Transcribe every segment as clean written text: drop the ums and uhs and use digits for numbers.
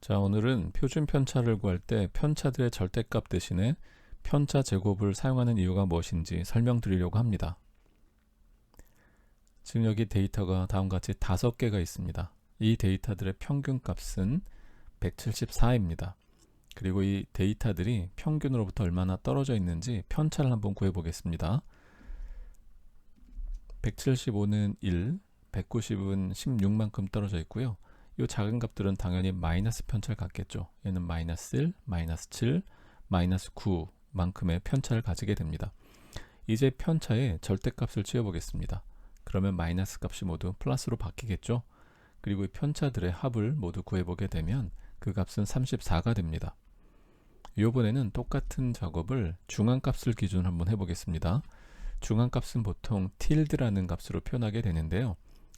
자, 오늘은 표준 편차를 구할 때 편차들의 절대값 대신에 편차 제곱을 사용하는 이유가 무엇인지 설명드리려고 합니다. 지금 여기 데이터가 다음과 같이 5개가 있습니다. 이 데이터들의 평균 값은 174입니다. 그리고 이 데이터들이 평균으로부터 얼마나 떨어져 있는지 편차를 한번 구해 보겠습니다. 175는 1, 190은 16만큼 떨어져 있고요. 이 작은 값들은 당연히 마이너스 편차를 갖겠죠. 얘는 마이너스 1, 마이너스 7, 마이너스 9만큼의 편차를 가지게 됩니다. 이제 편차의 절대값을 취해보겠습니다. 그러면 마이너스 값이 모두 플러스로 바뀌겠죠. 그리고 이 편차들의 합을 모두 구해보게 되면 그 값은 34가 됩니다. 이번에는 똑같은 작업을 중앙값을 기준으로 한번 해보겠습니다. 중앙값은 보통 틸드라는 값으로 표현하게 되는데요.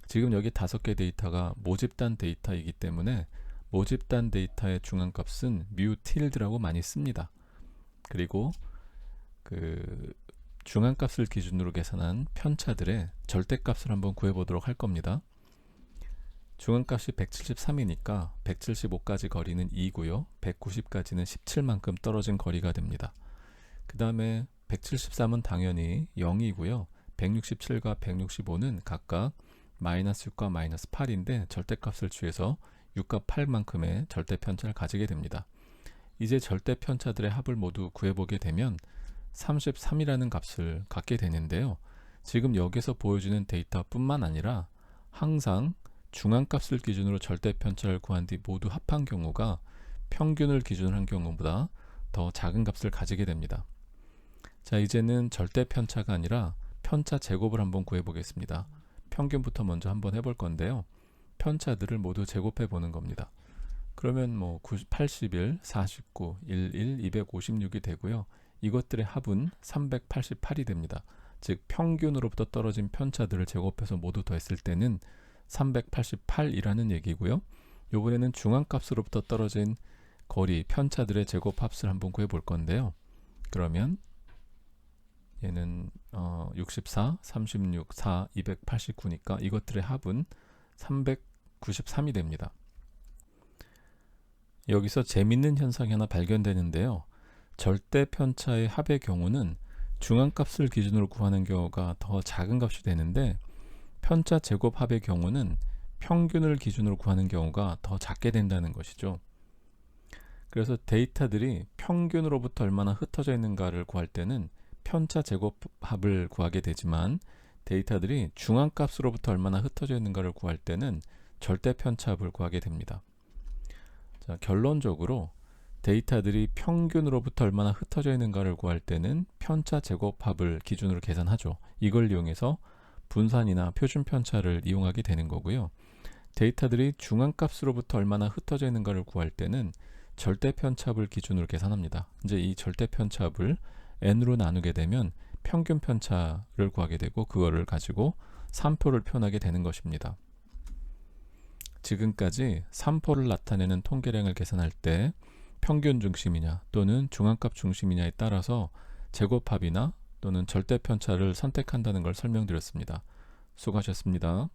지금 여기 5개 데이터가 모집단 데이터이기 때문에 모집단 데이터의 중앙값은 뮤 틸드라고 많이 씁니다. 그리고 그 중앙값을 기준으로 계산한 편차들의 절대값을 한번 구해보도록 할 겁니다. 중앙값이 173이니까 175까지 거리는 2고요. 190까지는 17만큼 떨어진 거리가 됩니다. 그 다음에 173은 당연히 0이고요. 167과 165는 각각 마이너스 6과 마이너스 8인데 절대값을 취해서 6과 8만큼의 절대편차를 가지게 됩니다. 이제 절대편차들의 합을 모두 구해보게 되면 33이라는 값을 갖게 되는데요. 지금 여기서 보여주는 데이터뿐만 아니라 항상 중앙값을 기준으로 절대편차를 구한 뒤 모두 합한 경우가 평균을 기준으로 한 경우보다 더 작은 값을 가지게 됩니다. 자, 이제는 절대편차가 아니라 편차 제곱을 한번 구해보겠습니다. 평균부터 먼저 한번 해볼 건데요. 편차들을 모두 제곱해 보는 겁니다. 그러면 뭐 81, 49, 11, 256이 되고요. 이것들의 합은 388이 됩니다. 즉 평균으로부터 떨어진 편차들을 제곱해서 모두 더했을 때는 388이라는 얘기고요. 이번에는 중앙값으로부터 떨어진 거리 편차들의 제곱합을 한번 구해 볼 건데요. 그러면 얘는 64, 36, 4, 289니까 이것들의 합은 393이 됩니다. 여기서 재밌는 현상이 하나 발견되는데요. 절대 편차의 합의 경우는 중앙값을 기준으로 구하는 경우가 더 작은 값이 되는데 편차 제곱 합의 경우는 평균을 기준으로 구하는 경우가 더 작게 된다는 것이죠. 그래서 데이터들이 평균으로부터 얼마나 흩어져 있는가를 구할 때는 편차 제곱합을 구하게 되지만 데이터들이 중앙값으로부터 얼마나 흩어져 있는가를 구할 때는 절대 편차합을 구하게 됩니다. 자, 결론적으로 데이터들이 평균으로부터 얼마나 흩어져 있는가를 구할 때는 편차 제곱합을 기준으로 계산하죠. 이걸 이용해서 분산이나 표준 편차를 이용하게 되는 거고요. 데이터들이 중앙값으로부터 얼마나 흩어져 있는가를 구할 때는 절대 편차합을 기준으로 계산합니다. 이제 이 절대 편차합을 n으로 나누게 되면 평균 편차를 구하게 되고 그거를 가지고 3표를 표현하게 되는 것입니다. 지금까지 3표를 나타내는 통계량을 계산할 때 평균 중심이냐 또는 중앙값 중심이냐에 따라서 제곱합이나 또는 절대 편차를 선택한다는 걸 설명드렸습니다. 수고하셨습니다.